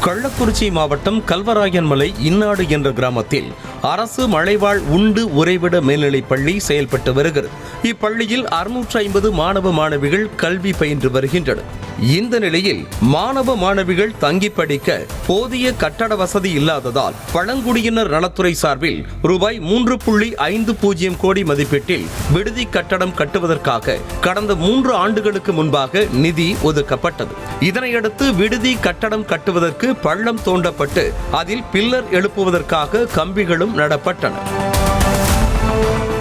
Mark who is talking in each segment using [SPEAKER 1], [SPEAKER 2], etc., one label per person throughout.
[SPEAKER 1] கள்ளக்குறிச்சி மாவட்டம் கல்வராயன்மலை இன்னாடு என்ற கிராமத்தில் அரசு மலைவாழ் உண்டு உறைவிட மேல்நிலைப் பள்ளி செயல்பட்டு வருகிறது. இப்பள்ளியில் 650 மாணவ மாணவிகள் கல்வி பயின்று வருகின்றனர். இந்த நிலையில் மாணவ மாணவிகள் தங்கி படிக்க போதிய கட்டட வசதி இல்லாததால் பழங்குடியினர் நலத்துறை சார்பில் ரூபாய் 3.50 கோடி மதிப்பீட்டில் விடுதி கட்டடம் கட்டுவதற்காக கடந்த 3 ஆண்டுகளுக்கு முன்பாக நிதி ஒதுக்கப்பட்டது. இதனையடுத்து விடுதி கட்டடம் கட்டுவதற்கு பள்ளம் தோண்டப்பட்டு அதில் பில்லர் எழுப்புவதற்காக கம்பிகளும் நடப்பட்டன.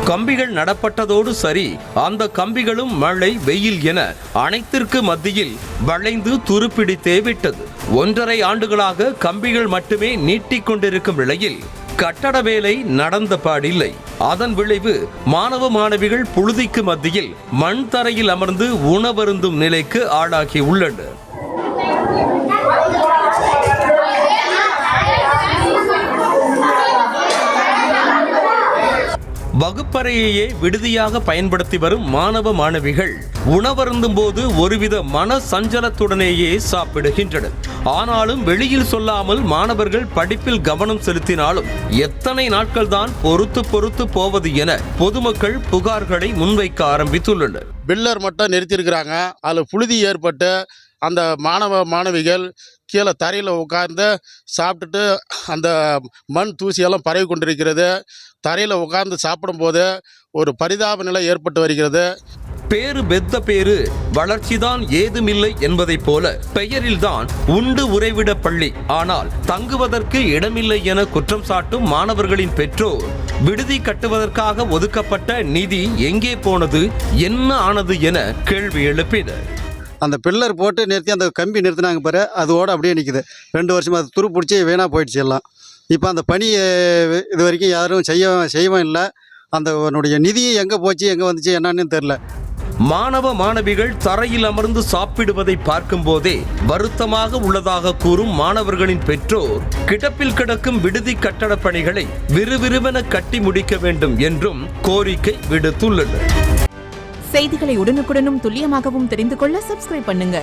[SPEAKER 1] கம்பிகள் நடப்பட்டதோடு சரி, அந்த கம்பிகளும் மழை வெயில் என அனைத்திற்கு மத்தியில் வளைந்து துருப்பிடித்தே விட்டது. 1.5 ஆண்டுகளாக கம்பிகள் மட்டுமே நீட்டிக் கொண்டிருக்கும் நிலையில் கட்டட வேலை நடந்த பாடில்லை. அதன் விளைவு மாணவ மாணவிகள் புழுதிக்கு மத்தியில் மண் தரையில் அமர்ந்து உணவருந்தும் நிலைக்கு ஆளாகி உள்ளனர். வகுப்பறையையே விடுதியாக பயன்படுத்தி வரும் மாணவ மாணவிகள் உணவருந்தும் போது ஒருவித மன சஞ்சலத்துடனேயே சாப்பிடுகின்றனர். ஆனாலும் வெளியில் சொல்லாமல் மாணவர்கள் படிப்பில் கவனம் செலுத்தினாலும் எத்தனை நாட்கள் தான் பொறுத்து போவது என பொதுமக்கள் புகார்களை முன்வைக்க ஆரம்பித்துள்ளனர்.
[SPEAKER 2] பில்லர் மட்டும் நிறுத்தியிருக்கிறாங்க. அதில் புழுதி ஏற்பட்டு அந்த மாணவ மாணவிகள் கீழே தரையில் உட்கார்ந்து சாப்பிட்டுட்டு அந்த மண் தூசியெல்லாம் பரவி கொண்டிருக்கிறது. தரையில் உட்கார்ந்து சாப்பிடும்போது ஒரு பரிதாப நிலை ஏற்பட்டு வருகிறது.
[SPEAKER 1] பேரு பெத்த பேரு வளர்ச்சிதான் ஏதுமில்லை என்பதைப் போல பெயரில்தான் உண்டு உறைவிட பள்ளி, ஆனால் தங்குவதற்கு இடமில்லை என குற்றம் சாட்டும் மாணவர்களின் பெற்றோர் விடுதி கட்டுவதற்காக ஒதுக்கப்பட்ட நிதி எங்கே போனது, என்ன ஆனது என கேள்வி எழுப்பினர்.
[SPEAKER 3] அந்த பில்லர் போட்டு நிறுத்தி அந்த கம்பி நிறுத்தினாங்க பாரு, அதோடு அப்படியே நிற்குது. 2 வருஷமாக அது துரு பிடிச்சி வீணாக போயிடுச்சு எல்லாம். இப்போ அந்த பணி இது வரைக்கும் யாரும் செய்யவும் இல்லை. அந்த நிதி எங்கே போச்சு, எங்கே வந்துச்சு என்னன்னு தெரில.
[SPEAKER 1] மாணவ மாணவிகள் தரையில் அமர்ந்து சாப்பிடுவதை பார்க்கும் போதே வருத்தமாக உள்ளதாக கூறும் மாணவர்களின் பெற்றோர் கிடப்பில் கிடக்கும் விடுதி கட்டட பணிகளை விறுவிறுவென கட்டி முடிக்க வேண்டும் என்றும் கோரிக்கை விடுத்துள்ளனர்.
[SPEAKER 4] செய்திகளை உடனுக்குடனும் துல்லியமாகவும் தெரிந்து கொள்ள சப்ஸ்கிரைப் பண்ணுங்க.